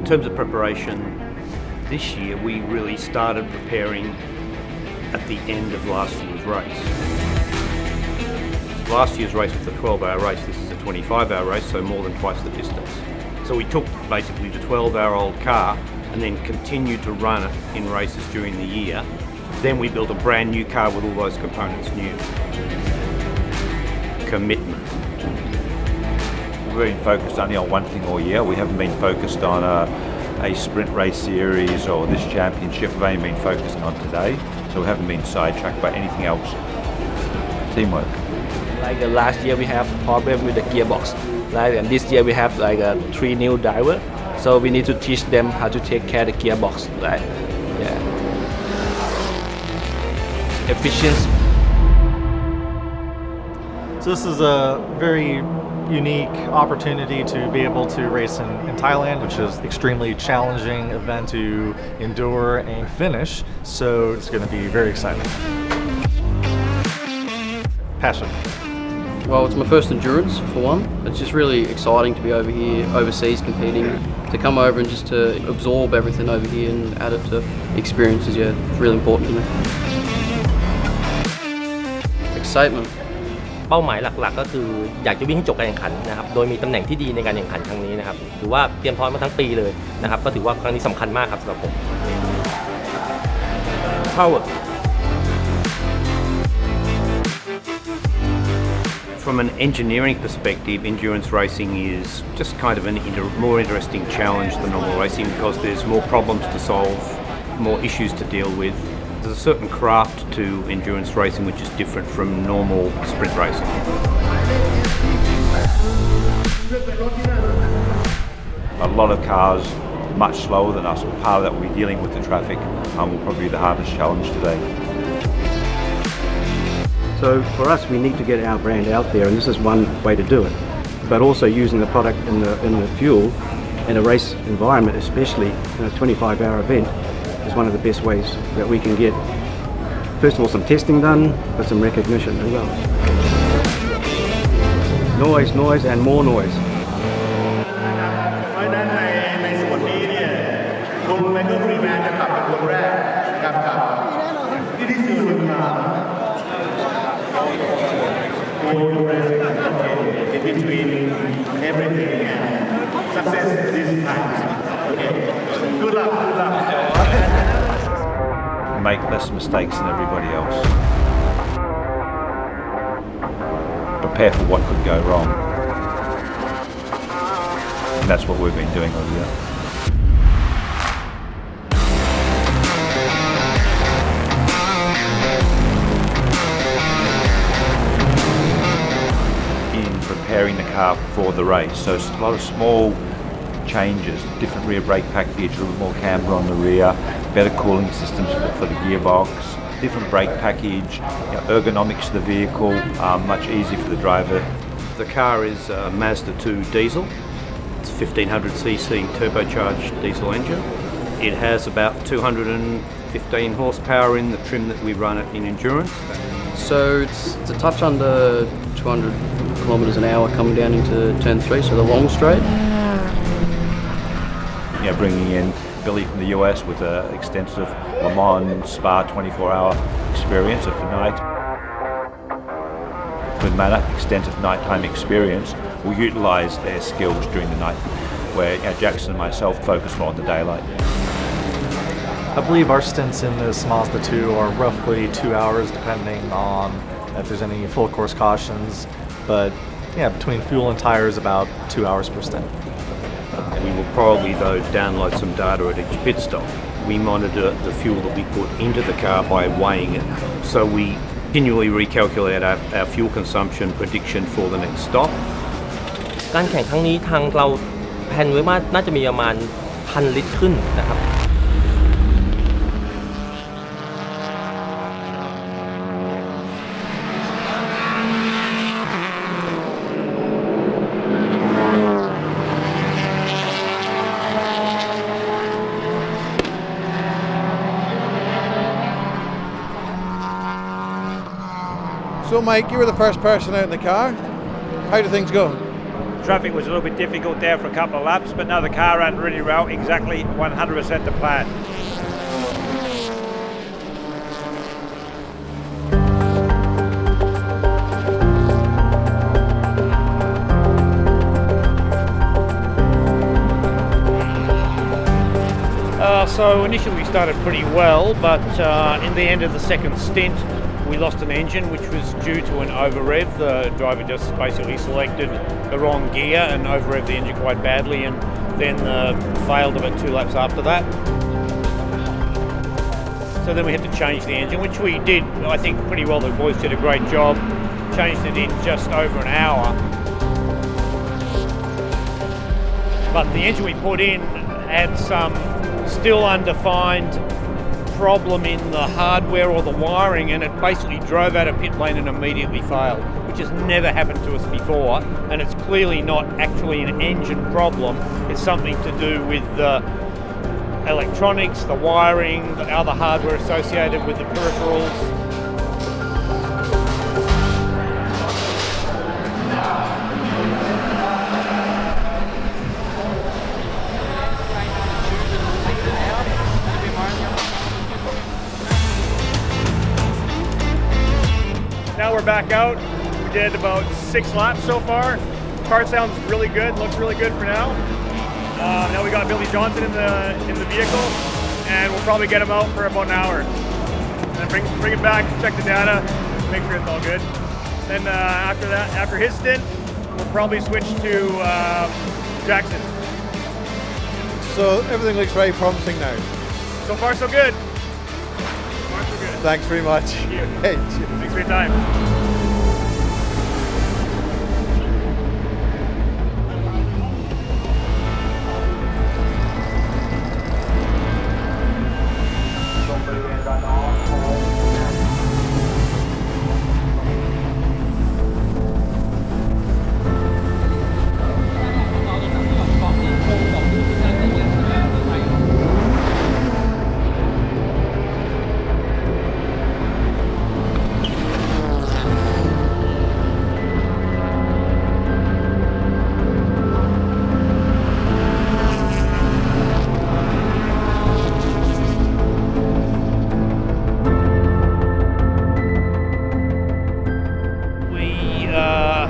terms of preparation, this year we really started preparing at the end of last year's race. Last year's race was a 12-hour race, this is a 25-hour race, so more than twice the distance. So we took basically the 12-hour-old car and then continued to run it in races during the year. Then we built a brand new car with all those components new. Commitment. We've been focused only on one thing all year. We haven't been focused on a sprint race series or this championship. We've only been focusing on today, so we haven't been sidetracked by anything else. Teamwork. Like last year we have problem with the gearbox, right? And this year we have like 3 new drivers, so we need to teach them how to take care of the gearbox, right? Yeah. Efficiency. So this is a very unique opportunity to be able to race in Thailand, which is an extremely challenging event to endure and finish. So it's going to be very exciting. Passion. Well, it's my first endurance for one. It's just really exciting to be over here, overseas competing, to come over and just to absorb everything over here and add it to experiences. Yeah, it's really important to me. Excitement. เป้าหมายหลักๆก็คืออยากจะวิ่งให้จบการแข่งขันนะครับโดยมีตำแหน่งที่ดีในการแข่งขันครั้งนี้นะครับถือว่าเตรียมพร้อมมาทั้งปีเลยนะครับก็ถือว่าครั้งนี้สำคัญมากครับสำหรับผม Power. From an engineering perspective, endurance racing is just kind of a more interesting challenge than normal racing because there's more problems to solve, more issues to deal with. There's a certain craft to endurance racing which is different from normal sprint racing. A lot of cars much slower than us. Part of that will be dealing with the traffic will probably be the hardest challenge today. So for us, we need to get our brand out there, and this is one way to do it. But also using the product in the fuel in a race environment, especially in a 25-hour event, is one of the best ways that we can get, first of all, some testing done, but some recognition as well. Noise, noise, and more noise. เพราะฉะนั้นในส่วนนี้เนี่ยคุณไมเคิลฟรีแมนจะขับเป็นคนแรกกับที่ที่สื่อครับ in between everything and success this time. Okay. Good luck. Good luck. Make less mistakes than everybody else. Prepare for what could go wrong. And that's what we've been doing all year. Preparing the car for the race, so it's a lot of small changes, different rear brake package, a little more camber on the rear, better cooling systems for the gearbox, different brake package, ergonomics of the vehicle, much easier for the driver. The car is a Mazda 2 diesel. It's a 1500cc turbocharged diesel engine. It has about 215 horsepower in the trim that we run it in endurance. So it's a touch under 200 kilometres an hour coming down into turn 3, so the long straight. Yeah, bringing in Billy from the US with an extensive Le Mans Spa 24-hour experience of the night. With Mana, extensive nighttime experience, we'll utilise their skills during the night, where Jackson and myself focus more on the daylight. I believe our stints in this Mazda 2 are roughly 2 hours, depending on if there's any full course cautions. But yeah, between fuel and tires, about 2 hours per stint. We will probably, though, download some data at each pit stop. We monitor the fuel that we put into the car by weighing it. So we continually recalculate our fuel consumption prediction for the next stop. การแข่งครั้งนี้ทางเราแผนไว้ว่าน่าจะมีประมาณ 1,000 ลิตรขึ้นนะครับ So Mike, you were the first person out in the car. How do things go? traffic was a little bit difficult there for a couple of laps, but no, the car ran really well, exactly 100% the plan. So initially we started pretty well, but in the end of the second stint we lost an engine which was due to an over-rev. The driver just basically selected the wrong gear and over-revved the engine quite badly, and then failed about 2 laps after that. So then we had to change the engine, which we did, I think, pretty well. The boys did a great job. Changed it in just over an hour. But the engine we put in had some still undefined problem in the hardware or the wiring, and it basically drove out of pit lane and immediately failed, which has never happened to us before, and it's clearly not actually an engine problem. It's something to do with the electronics, the wiring, the other hardware associated with the peripherals. Now we're back out. We did about 6 laps so far. Car sounds really good, looks really good for now. Now we got Billy Johnson in the vehicle, and we'll probably get him out for about an hour. And then bring it back, check the data, make sure it's all good. Then after that, after his stint, we'll probably switch to Jackson. So everything looks very promising now. So far so good. So far so good. Thanks very much. Thank you. Hey, Thanks for your time.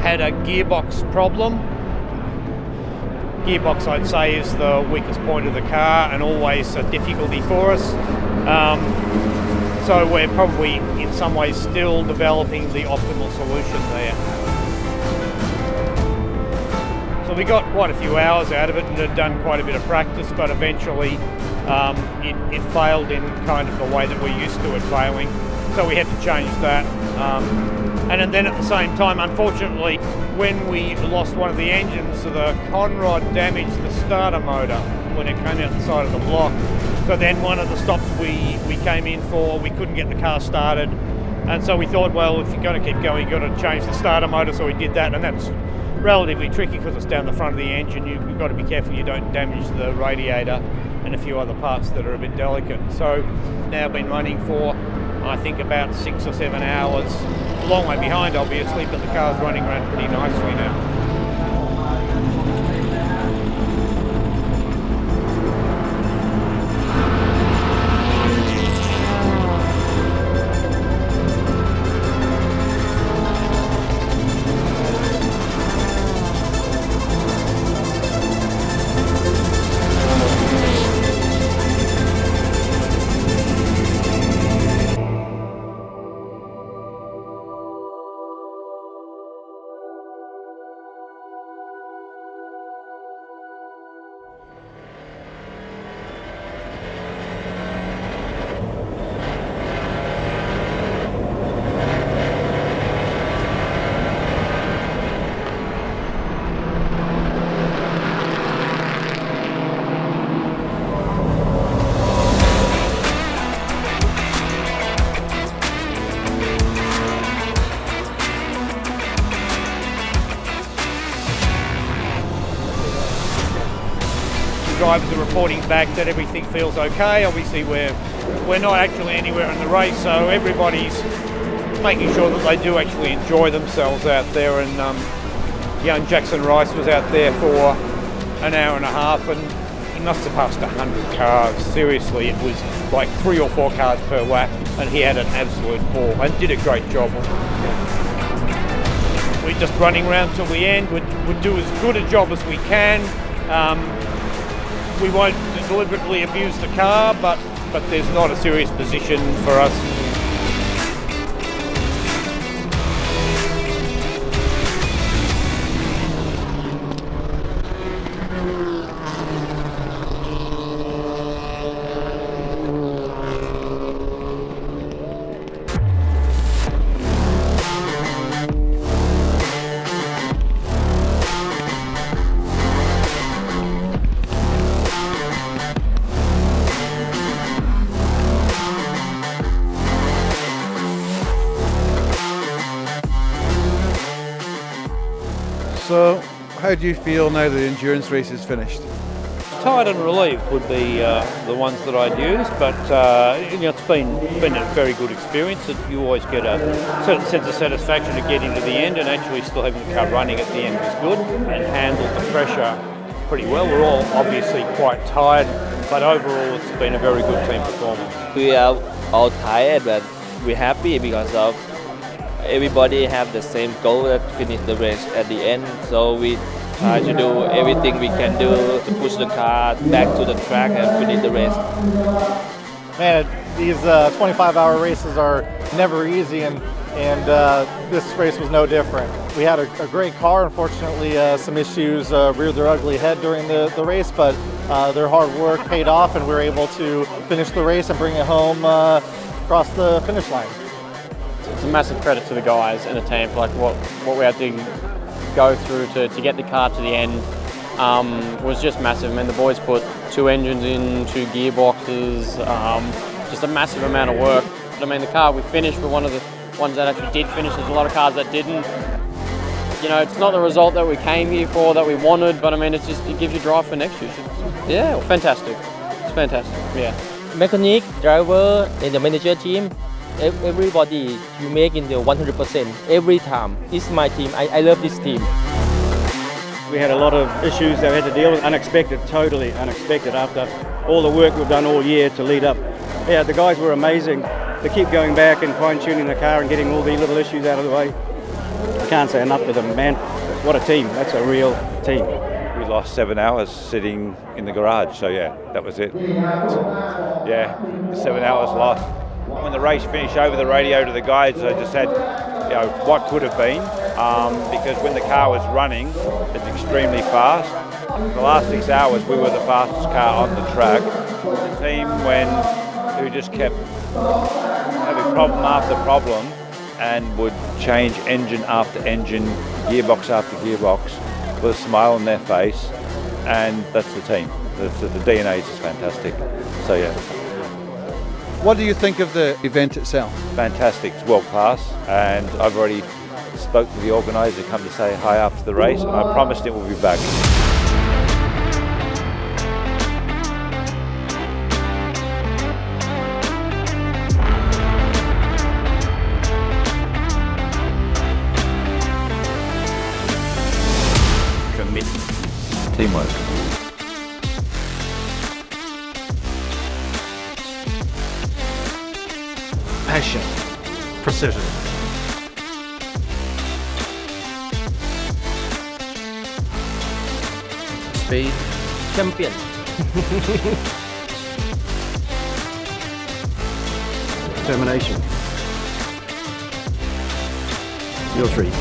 Had a gearbox problem. Gearbox, I'd say, is the weakest point of the car and always a difficulty for us. So we're probably in some ways still developing the optimal solution there. So we got quite a few hours out of it and had done quite a bit of practice, but eventually it failed in kind of the way that we're used to it failing. So we had to change that. And then at the same time, unfortunately, when we lost one of the engines, the conrod damaged the starter motor when it came out the side of the block. So then one of the stops we came in for, we couldn't get the car started. And so we thought, well, if you're going to keep going, you've got to change the starter motor. So we did that, and that's relatively tricky because it's down the front of the engine. You've got to be careful you don't damage the radiator and a few other parts that are a bit delicate. So now been running for, I think, about 6 or 7 hours. A long way behind, obviously, but the car's running around pretty nicely now. Drivers are reporting back that everything feels okay. Obviously we're not actually anywhere in the race, so everybody's making sure that they do actually enjoy themselves out there, and young Jackson Rice was out there for an hour and a half, and he must have passed 100 cars. Seriously, it was like 3 or 4 cars per lap, and he had an absolute ball and did a great job. We're just running around till the end. We'd do as good a job as we can. We won't deliberately abuse the car, but there's not a serious position for us. So, how do you feel now that the endurance race is finished? Tired and relieved would be the ones that I'd use, but it's been a very good experience. You always get a certain sense of satisfaction to get into the end, and actually still having the car running at the end was good and handled the pressure pretty well. We're all obviously quite tired, but overall it's been a very good team performance. We are all tired, but we're happy because of everybody have the same goal to finish the race at the end. So we try to do everything we can do to push the car back to the track and finish the race. Man, these 25-hour races are never easy, and this race was no different. We had a great car. Unfortunately, some issues reared their ugly head during the race, but their hard work paid off, and we were able to finish the race and bring it home across the finish line. It's a massive credit to the guys and the team for what we had to go through to get the car to the end. Was just massive. I mean, the boys put 2 engines in, 2 gearboxes, just a massive amount of work. But, I mean, the car we finished were one of the ones that actually did finish. There's a lot of cars that didn't. You know, it's not the result that we came here for, that we wanted, but I mean, it gives you drive for next year. Yeah, well, fantastic. It's fantastic, yeah. Mechanic, driver, and the manager team, everybody you make in the 100% every time. This is my team. I love this team. We had a lot of issues that we had to deal with, unexpected, totally unexpected after all the work we've done all year to lead up. Yeah, the guys were amazing. They keep going back and fine-tuning the car and getting all the little issues out of the way. I can't say enough to them, man. What a team. That's a real team. We lost 7 hours sitting in the garage, so yeah, that was it. Yeah, 7 hours lost. When the race finished, over the radio to the guys, I just said, what could have been, because when the car was running, it's extremely fast. The last 6 hours, we were the fastest car on the track. The team, who just kept having problem after problem and would change engine after engine, gearbox after gearbox, with a smile on their face, and that's the team. The DNA is just fantastic. So yeah. What do you think of the event itself? Fantastic, it's world class, and I've already spoke to the organiser to come to say hi after the race, and I promised him we'll be back. Commitment. Teamwork. Passion, precision. Speed. Champion. Determination. FUELTREAT.